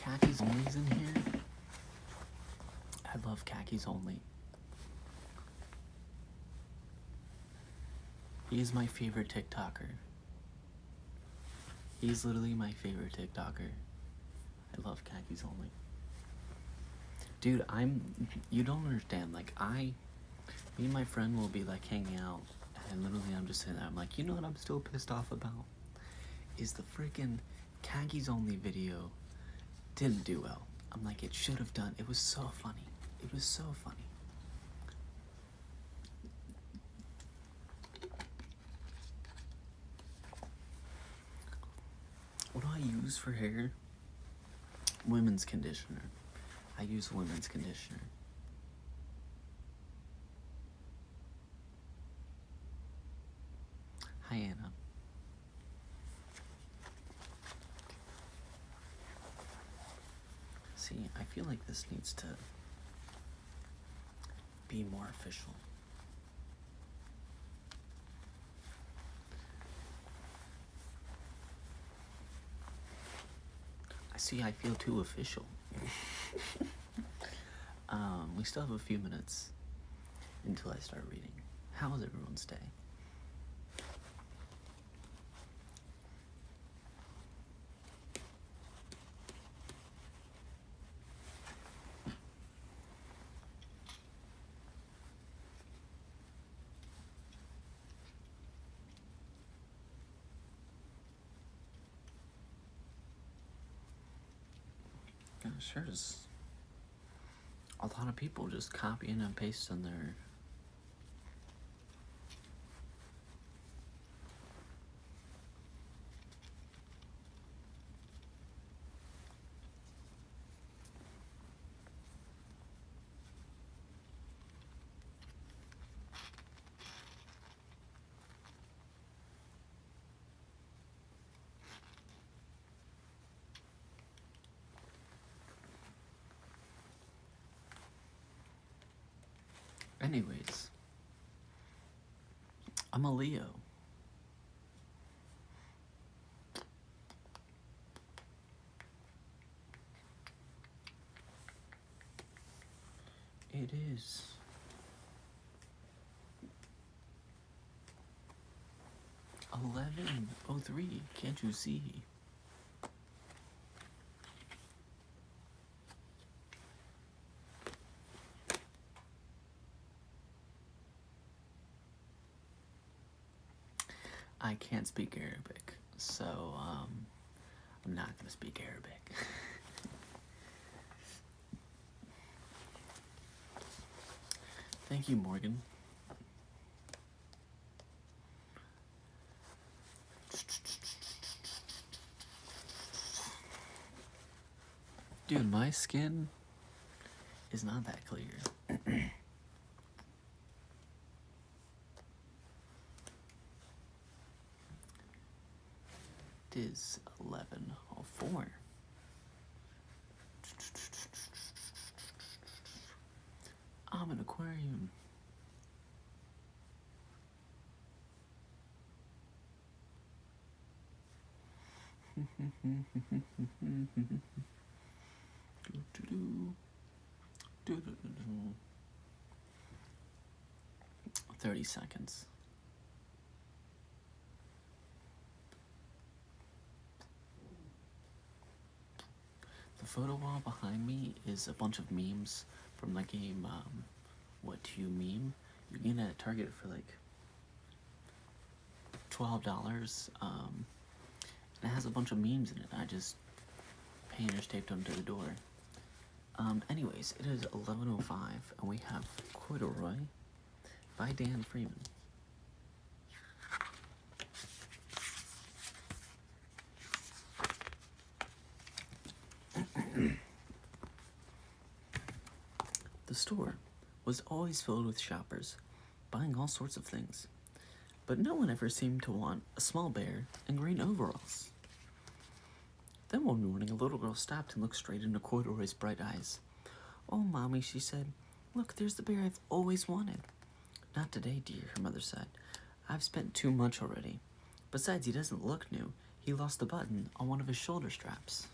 khakis only's in here. I love khakis only. He's my favorite TikToker. He's literally my favorite TikToker. I love khakis only. Dude, you don't understand, like, me and my friend will be, like, hanging out, and literally I'm just sitting there, I'm like, you know what I'm still pissed off about? Is the freaking khakis only video didn't do well. I'm like, it should have done. It was so funny. It was so funny. What do I use for hair? Women's conditioner. I use women's conditioner. Hi, Anna. See, I feel like this needs to be more official. I feel too official. We still have a few minutes until I start reading. How was everyone's day? Sure is a lot of people just copying and pasting their Anyways, I'm a Leo. It is 11:03. Can't you see? I can't speak Arabic, so I'm not gonna speak Arabic. Thank you, Morgan. Dude, my skin is not that clear. It is 11:04. I'm an aquarium. Do-do-do. Do-do-do-do. 30 seconds. The photo wall behind me is a bunch of memes from the game, What Do You Meme? You can get it at Target for like $12. And it has a bunch of memes in it. I just painters taped them to the door. Anyways, it is 11:05 and we have Corduroy by Dan Freeman. The store was always filled with shoppers, buying all sorts of things, but no one ever seemed to want a small bear in green overalls. Then one morning a little girl stopped and looked straight into Corduroy's bright eyes. "Oh, Mommy," she said, "look, there's the bear I've always wanted." "Not today, dear," her mother said. "I've spent too much already. Besides, he doesn't look new. He lost the button on one of his shoulder straps."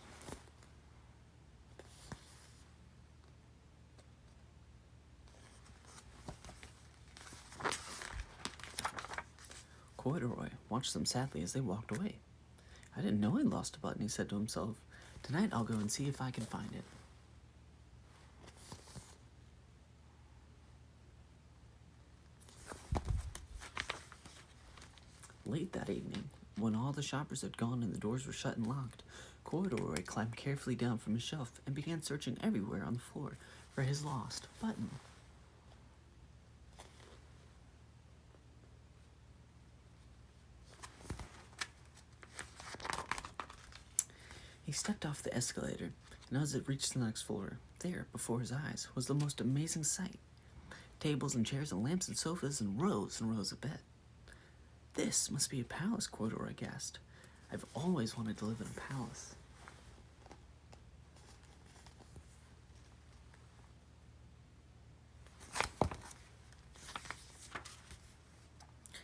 Corduroy watched them sadly as they walked away. I didn't know I'd lost a button, he said to himself. Tonight I'll go and see if I can find it. Late that evening, when all the shoppers had gone and the doors were shut and locked, Corduroy climbed carefully down from his shelf and began searching everywhere on the floor for his lost button. He stepped off the escalator, and as it reached the next floor, there, before his eyes, was the most amazing sight. Tables and chairs and lamps and sofas and rows of beds. This must be a palace, Corduroy gasped. I've always wanted to live in a palace.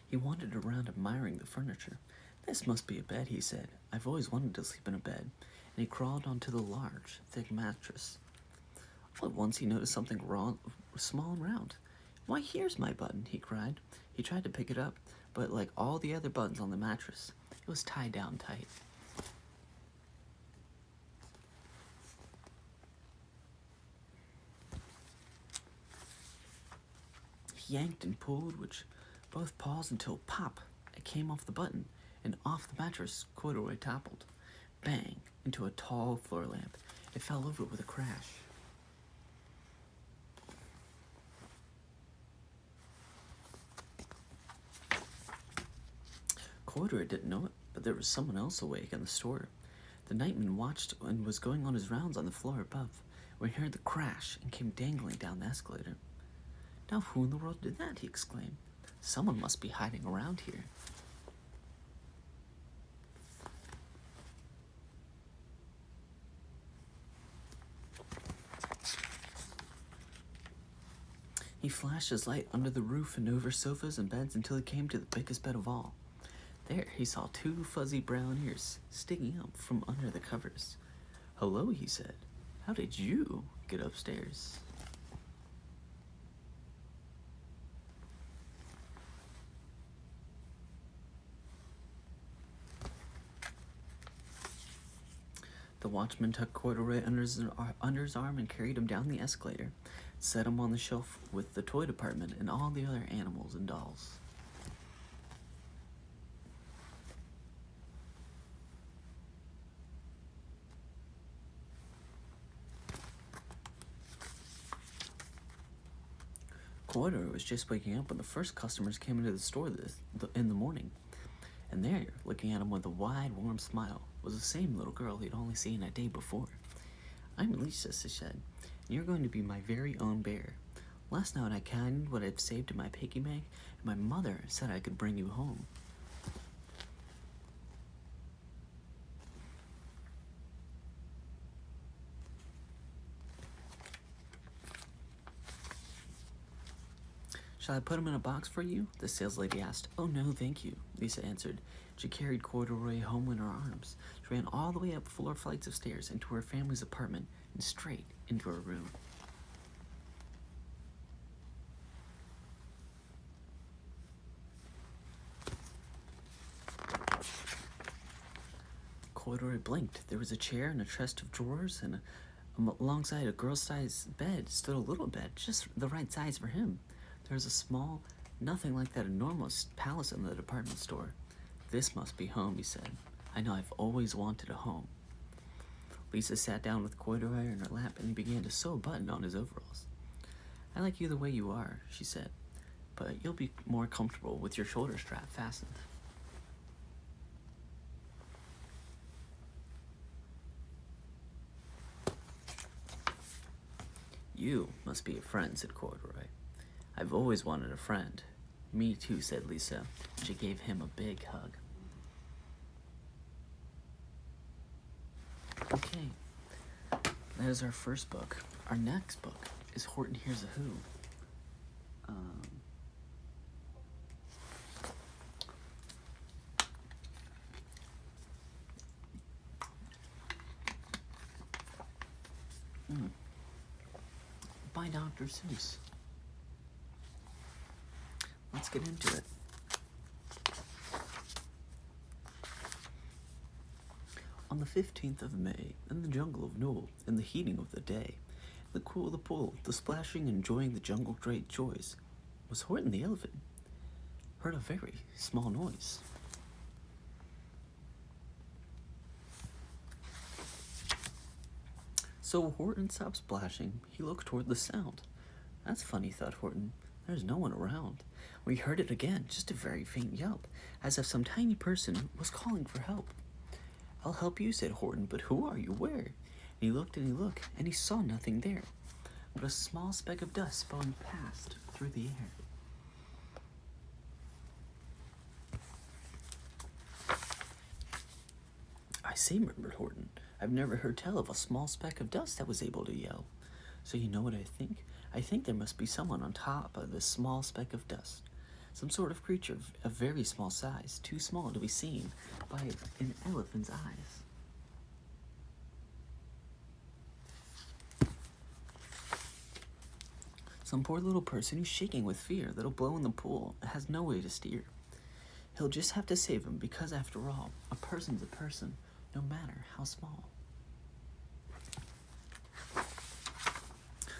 He wandered around admiring the furniture. This must be a bed, he said. I've always wanted to sleep in a bed. And he crawled onto the large, thick mattress. All at once he noticed something small and round. Why, here's my button, he cried. He tried to pick it up, but like all the other buttons on the mattress, it was tied down tight. He yanked and pulled, which both paused until pop, it came off the button, and off the mattress Corduroy toppled. Bang, into a tall floor lamp. It fell over with a crash. Corduroy didn't know it, but there was someone else awake in the store. The nightman watched and was going on his rounds on the floor above, when he heard the crash and came dangling down the escalator. Now who in the world did that? He exclaimed. Someone must be hiding around here. He flashed his light under the roof and over sofas and beds until he came to the biggest bed of all. There he saw two fuzzy brown ears sticking up from under the covers. Hello, he said. How did you get upstairs? The watchman took Corduroy under his arm and carried him down the escalator, set him on the shelf with the toy department and all the other animals and dolls. Corduroy was just waking up when the first customers came into the store in the morning. And there, looking at him with a wide, warm smile, was the same little girl he'd only seen a day before. I'm Lisa, she said, and you're going to be my very own bear. Last night I counted what I've saved in my piggy bank, and my mother said I could bring you home. Shall I put him in a box for you? The sales lady asked. Oh, no, thank you, Lisa answered. She carried Corduroy home in her arms. She ran all the way up 4 flights of stairs into her family's apartment and straight into her room. Corduroy blinked. There was a chair and a chest of drawers, and alongside a girl-sized bed stood a little bed, just the right size for him. There was a small, nothing like that enormous palace in the department store. This must be home, he said. I know I've always wanted a home. Lisa sat down with Corduroy in her lap and he began to sew a button on his overalls. I like you the way you are, she said, but you'll be more comfortable with your shoulder strap fastened. You must be a friend, said Corduroy. I've always wanted a friend. Me too, said Lisa. She gave him a big hug. Okay, that is our first book. Our next book is Horton Hears a Who. By Dr. Seuss. Let's get into it. On the 15th of May, in the jungle of Knoll, in the heating of the day, in the cool of the pool, the splashing and enjoying the jungle great joys, was Horton the elephant. Heard a very small noise. So Horton stopped splashing. He looked toward the sound. That's funny, thought Horton. There's no one around. We heard it again, just a very faint yelp, as if some tiny person was calling for help. I'll help you, said Horton, but who are you? Where? And he looked, and he saw nothing there, but a small speck of dust spun past through the air. I say, murmured Horton, I've never heard tell of a small speck of dust that was able to yell. So you know what I think? I think there must be someone on top of this small speck of dust. Some sort of creature of very small size, too small to be seen by an elephant's eyes. Some poor little person who's shaking with fear that'll blow in the pool and has no way to steer. He'll just have to save him because, after all, a person's a person, no matter how small.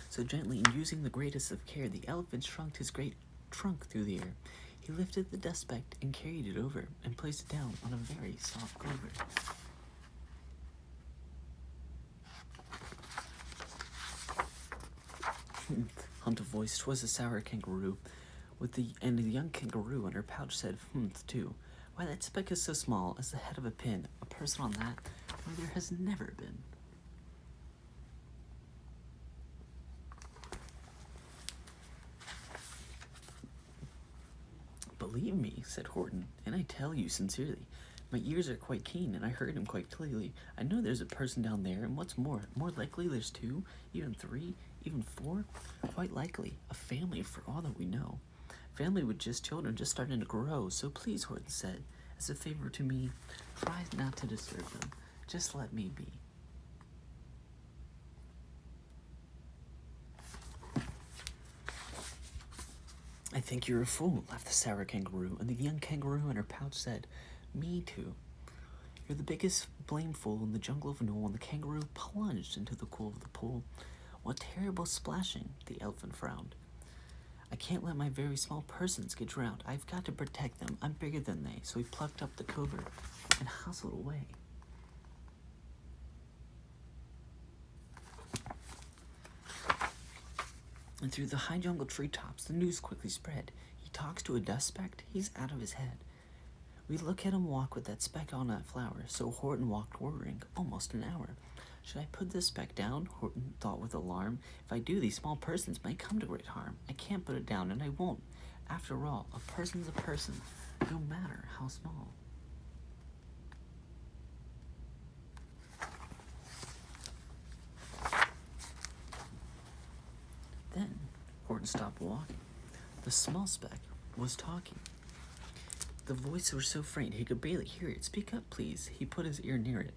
So gently, and using the greatest of care, the elephant shrunk his great trunk through the air. He lifted the dust speck and carried it over and placed it down on a very soft clover. Humped a voice. 'Twas a sour kangaroo, and the young kangaroo in her pouch said, too. Why, that speck is so small as the head of a pin. A person on that, why, there has never been. Believe me, said Horton, and I tell you sincerely, my ears are quite keen, and I heard him quite clearly. I know there's a person down there, and what's more likely there's 2, even 3, even 4, quite likely, a family for all that we know. Family with just children just starting to grow, so please, Horton said, as a favor to me, try not to disturb them. Just let me be. I think you're a fool, laughed the sour kangaroo, and the young kangaroo in her pouch said, Me too. You're the biggest blame fool in the jungle of Knoll, and the kangaroo plunged into the cool of the pool. What terrible splashing, the elephant frowned. I can't let my very small persons get drowned. I've got to protect them. I'm bigger than they. So he plucked up the covert and hustled away. And through the high jungle treetops, the news quickly spread. He talks to a dust speck, he's out of his head. We look at him walk with that speck on that flower, so Horton walked worrying almost an hour. Should I put this speck down? Horton thought with alarm. If I do, these small persons might come to great harm. I can't put it down, and I won't. After all, a person's a person, no matter how small. Then Horton stopped walking. The small speck was talking. The voice was so faint he could barely hear it. Speak up, please. He put his ear near it.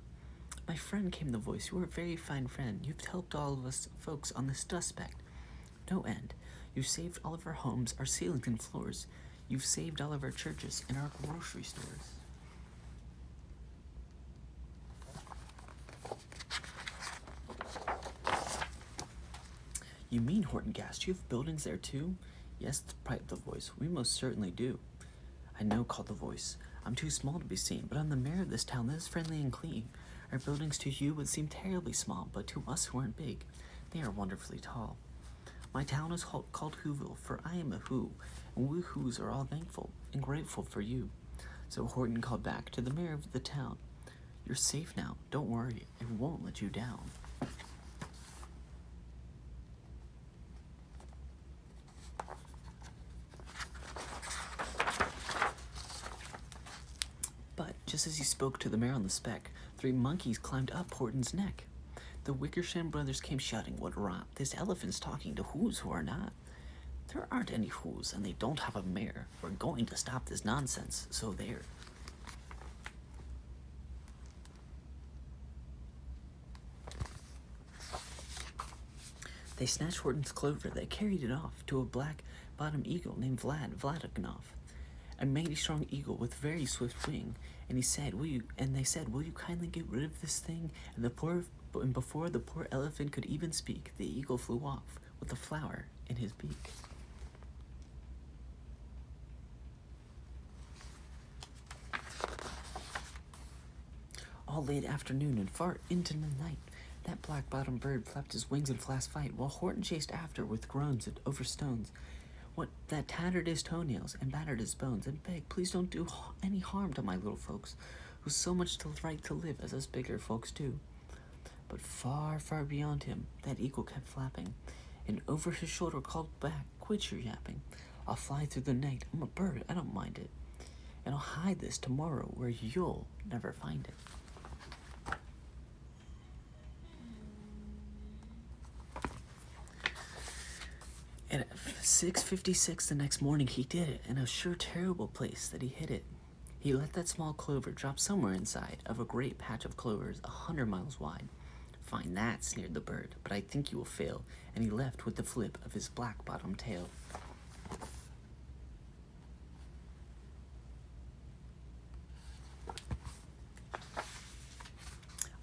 My friend, came the voice. You are a very fine friend. You've helped all of us folks on this dust speck. No end. You've saved all of our homes, our ceilings and floors. You've saved all of our churches and our grocery stores. You mean, Horton gasped, you have buildings there too? Yes, piped the voice. We most certainly do. I know, called the voice. I'm too small to be seen, but I'm the mayor of this town that is friendly and clean. Our buildings to you would seem terribly small, but to us who aren't big, they are wonderfully tall. My town is called Whoville, for I am a Who, and we Whos are all thankful and grateful for you. So Horton called back to the mayor of the town. You're safe now. Don't worry. I won't let you down. But just as he spoke to the mayor on the speck, 3 monkeys climbed up Horton's neck. The Wickersham brothers came shouting, what rot? This elephant's talking to Whos who are not. There aren't any Whos, and they don't have a mayor. We're going to stop this nonsense, so there. They snatched Horton's clover. They carried it off to a black-bottomed eagle named Vladignov. a mighty strong eagle with very swift wing. And he said, they said, will you kindly get rid of this thing? And before the poor elephant could even speak, the eagle flew off with a flower in his beak. All late afternoon and far into the night, that black-bottomed bird flapped his wings in fast fight, while Horton chased after with groans over stones. What that tattered his toenails and battered his bones, and begged, please don't do any harm to my little folks, who's so much the right to live as us bigger folks do. But far, far beyond him, that eagle kept flapping, and over his shoulder called back, quit your yapping. I'll fly through the night, I'm a bird, I don't mind it, and I'll hide this tomorrow where you'll never find it. And at 6:56 the next morning, he did it, in a sure terrible place that he hid it. He let that small clover drop somewhere inside of a great patch of clovers 100 miles wide. Fine that, sneered the bird, but I think you will fail, and he left with the flip of his black-bottomed tail.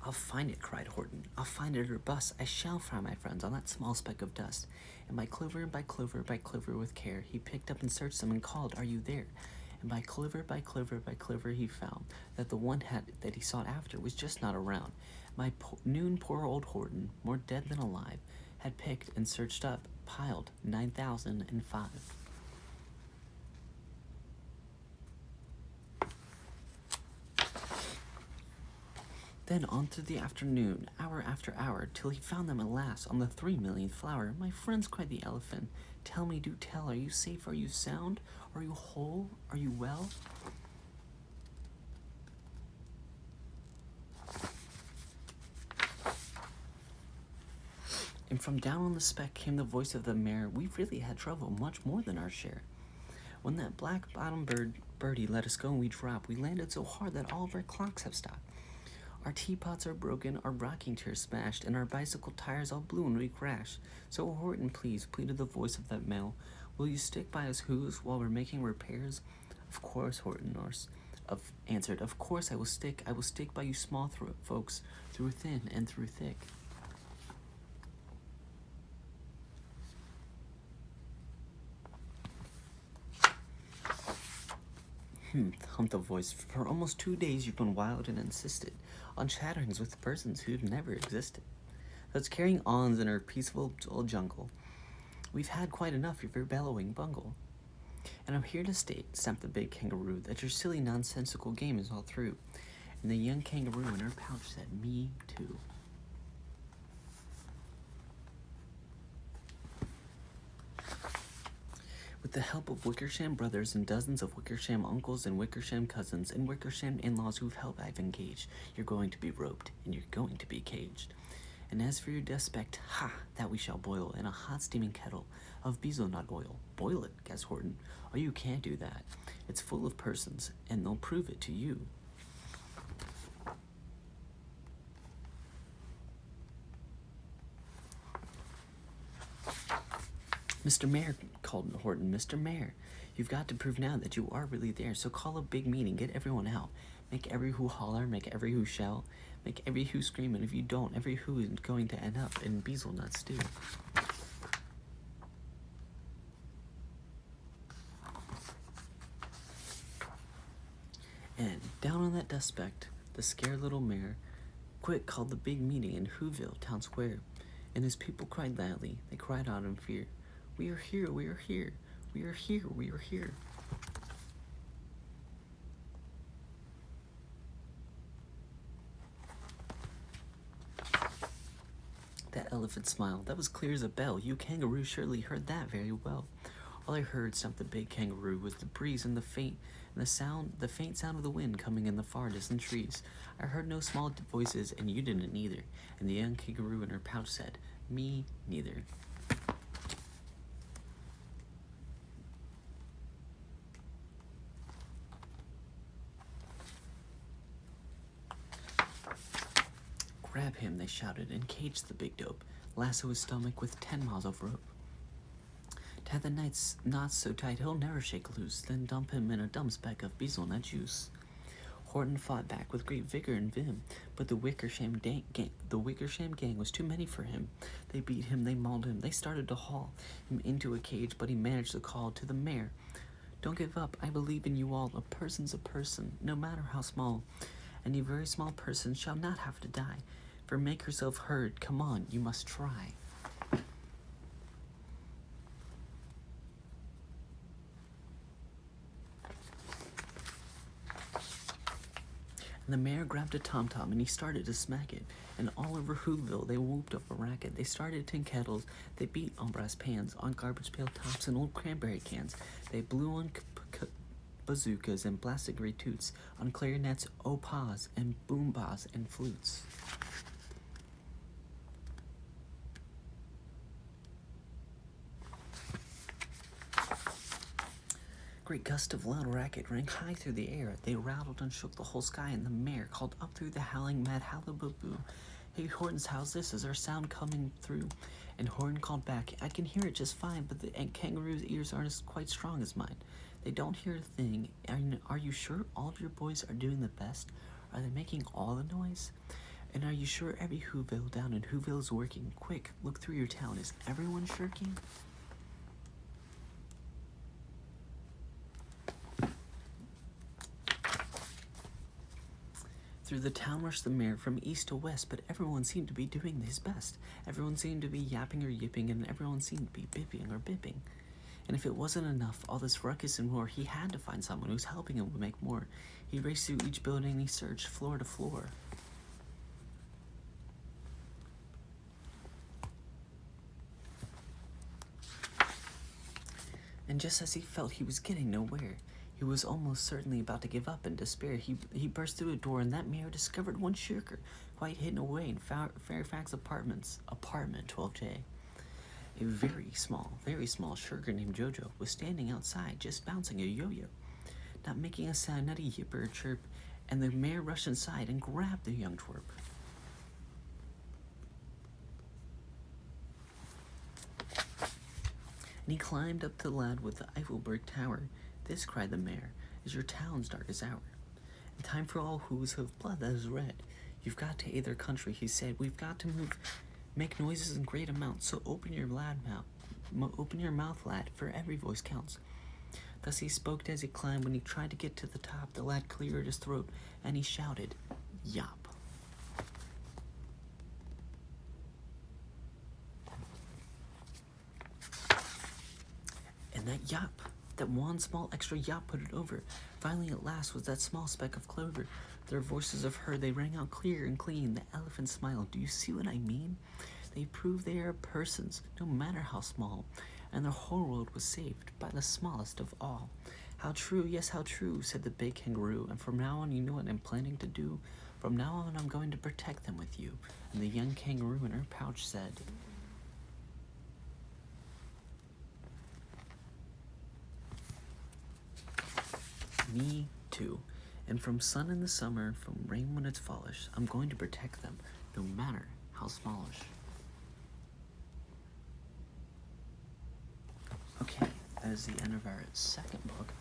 I'll find it, cried Horton. I'll find it or bust. I shall find my friends on that small speck of dust. And by clover, by clover, by clover with care, he picked up and searched them and called, are you there? And by clover, by clover, by clover, he found that the one that he sought after was just not around. My poor old Horton, more dead than alive, had picked and searched up, piled 9,005. Then on through the afternoon, hour after hour, till he found them at last on the 3,000,000th flower. My friends, cried the elephant, tell me, do tell, are you safe, are you sound, are you whole, are you well? And from down on the speck came the voice of the mare, we've really had trouble, much more than our share. When that black-bottomed birdie let us go and we dropped, we landed so hard that all of our clocks have stopped. Our teapots are broken, our rocking chairs smashed, and our bicycle tires all blew when we crashed. So Horton, please, pleaded the voice of that male, will you stick by us who's while we're making repairs? Of course, Horton answered, of course I will stick by you small folks, through thin and through thick. Humped the voice. For almost 2 days you've been wild and insisted on chatterings with persons who've never existed. That's carrying ons in our peaceful old jungle. We've had quite enough of your bellowing bungle. And I'm here to state, snapped the big kangaroo, that your silly nonsensical game is all through. And the young kangaroo in her pouch said, me too. With the help of Wickersham brothers and dozens of Wickersham uncles and Wickersham cousins and Wickersham in-laws whose help I've engaged, you're going to be roped and you're going to be caged. And as for your despect, that we shall boil in a hot steaming kettle of bezelnut oil. Boil it, guessed Horton. Oh, you can't do that. It's full of persons, and they'll prove it to you. Mr. Mayor, called Horton, Mr. Mayor, you've got to prove now that you are really there, so call a big meeting, get everyone out. Make every who holler, make every who shout, make every who scream, and if you don't, every who is going to end up in bezelnut stew. And down on that dust speck, the scared little mayor quick called the big meeting in Whoville town square, and his people cried loudly, they cried out in fear. We are here, we are here, we are here, we are here. That elephant smiled. That was clear as a bell. You kangaroo surely heard that very well. All I heard, snapped the big kangaroo, was the breeze and the faint sound of the wind coming in the far distant trees. I heard no small voices, and you didn't either. And the young kangaroo in her pouch said, me neither. Grab him, they shouted, and cage the big dope. Lasso his stomach with 10 miles of rope. Tie the knight's knots so tight he'll never shake loose, then dump him in a dumb speck of bezelnut juice. Horton fought back with great vigor and vim, but the Wickersham gang was too many for him. They beat him, they mauled him, they started to haul him into a cage, but he managed to call to the mayor, "Don't give up, I believe in you all. A person's a person, no matter how small. And a very small person shall not have to die. For make yourself heard, come on, you must try." And the mayor grabbed a tom-tom and he started to smack it. And all over Whoville they whooped up a racket. They started tin kettles, they beat on brass pans, on garbage pail tops and old cranberry cans. They blew on bazookas and blasted great toots, on clarinets, opas, and boombas and flutes. Great gust of loud racket rang high through the air. They rattled and shook the whole sky, and the mayor called up through the howling mad hallaboo. "Hey, Horton's how's this? Is our sound coming through?" And Horton called back, "I can hear it just fine, but the kangaroo's ears aren't as quite strong as mine. They don't hear a thing. Are you sure all of your boys are doing the best? Are they making all the noise? And are you sure every Whoville down in Whoville is working? Quick, look through your town. Is everyone shirking?" Through the town rushed the mayor from east to west, but everyone seemed to be doing his best. Everyone seemed to be yapping or yipping, and everyone seemed to be bipping or bipping. And if it wasn't enough, all this ruckus and roar, he had to find someone who was helping him make more. He raced through each building and he searched floor to floor. And just as he felt he was getting nowhere, he was almost certainly about to give up in despair. He burst through a door, and that mayor discovered one shirker, quite hidden away in Fairfax Apartments, apartment 12J. A very small shirker named Jojo was standing outside, just bouncing a yo-yo, not making a sound, not a yip or a chirp, and the mayor rushed inside and grabbed the young twerp. And he climbed up to the lad with the Eiffelberg Tower. "This," cried the mayor, "is your town's darkest hour. And time for all who's of blood that is red. You've got to aid their country," he said. "We've got to make noises in great amounts, so open your mouth, lad, for every voice counts." Thus he spoke as he climbed. When he tried to get to the top, the lad cleared his throat, and he shouted, "Yop." And that yop, that one small extra yop put it over. Finally, at last, was that small speck of clover. Their voices of her, they rang out clear and clean. The elephant smiled. "Do you see what I mean? They prove they are persons, no matter how small. And their whole world was saved by the smallest of all." "How true, yes, how true," said the big kangaroo. "And from now on, you know what I'm planning to do? From now on, I'm going to protect them with you." And the young kangaroo in her pouch said, "Me too. And from sun in the summer, from rain when it's fallish, I'm going to protect them, no matter how smallish." Okay, that is the end of our second book.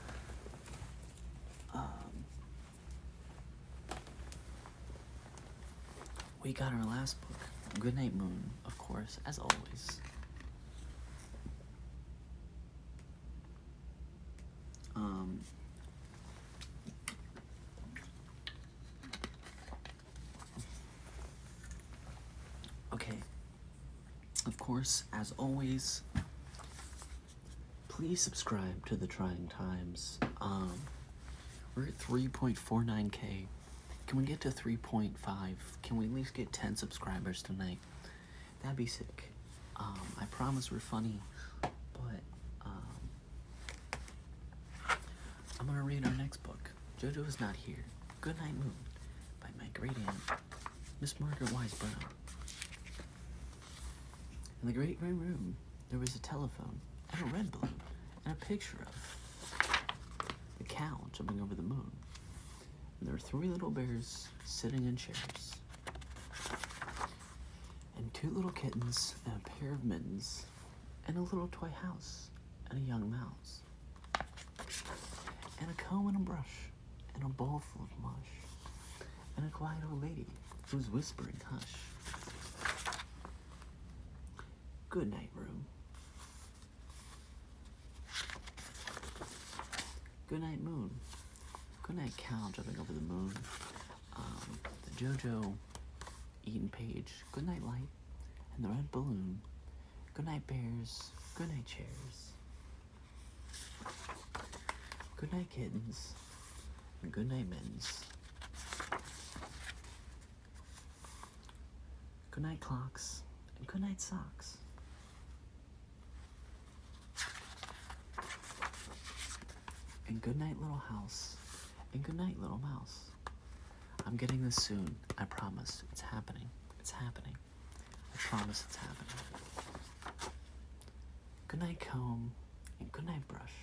We got our last book, Goodnight Moon, of course, as always. Okay, of course, as always, please subscribe to The Trying Times. We're at 3.49K. Can we get to 3.5? Can we at least get 10 subscribers tonight? That'd be sick. I promise we're funny, but I'm gonna read our next book, JoJo Is Not Here, Goodnight Moon, by my great aunt, Miss Margaret Wise Brown. In the great red room, there was a telephone, and a red balloon, and a picture of the cow jumping over the moon. And there were 3 little bears sitting in chairs, and 2 little kittens, and a pair of mittens, and a little toy house, and a young mouse, and a comb and a brush, and a bowl full of mush, and a quiet old lady who's whispering hush. Good night, room. Good night, moon. Good night, cow jumping over the moon. The JoJo Eaton page. Good night, light, and the red balloon. Good night, bears. Good night, chairs. Good night, kittens, and good night, mittens. Good night, clocks, and good night, socks. And good night, little house, and good night, little mouse. I'm getting this soon. I promise. It's happening. It's happening. I promise it's happening. Good night, comb, and good night, brush.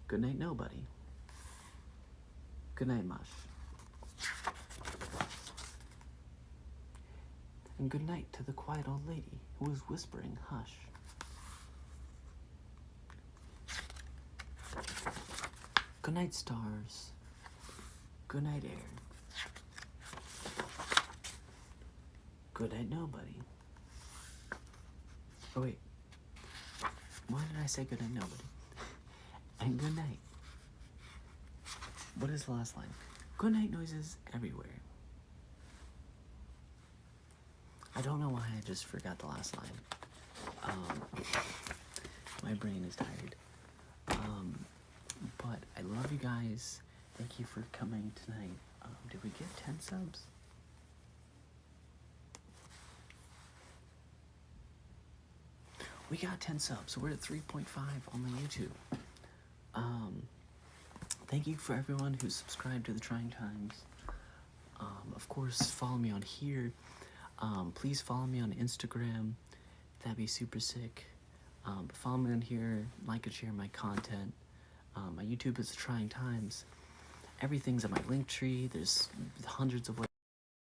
Good night, nobody. Good night, mush. And good night to the quiet old lady who was whispering hush. Good night, stars. Good night, air. Good night, nobody. Oh, wait. Why did I say good night, nobody? And good night. What is the last line? Good night noises everywhere. I don't know why I just forgot the last line. My brain is tired. But I love you guys. Thank you for coming tonight. Did we get 10 subs? We got 10 subs, so we're at 3.5 on the YouTube. Thank you for everyone who subscribed to the Trying Times. Of course, follow me on here. Please follow me on Instagram. That'd be super sick. Follow me on here, like and share my content. My YouTube is the Trying Times. Everything's on my link tree. There's hundreds of ways.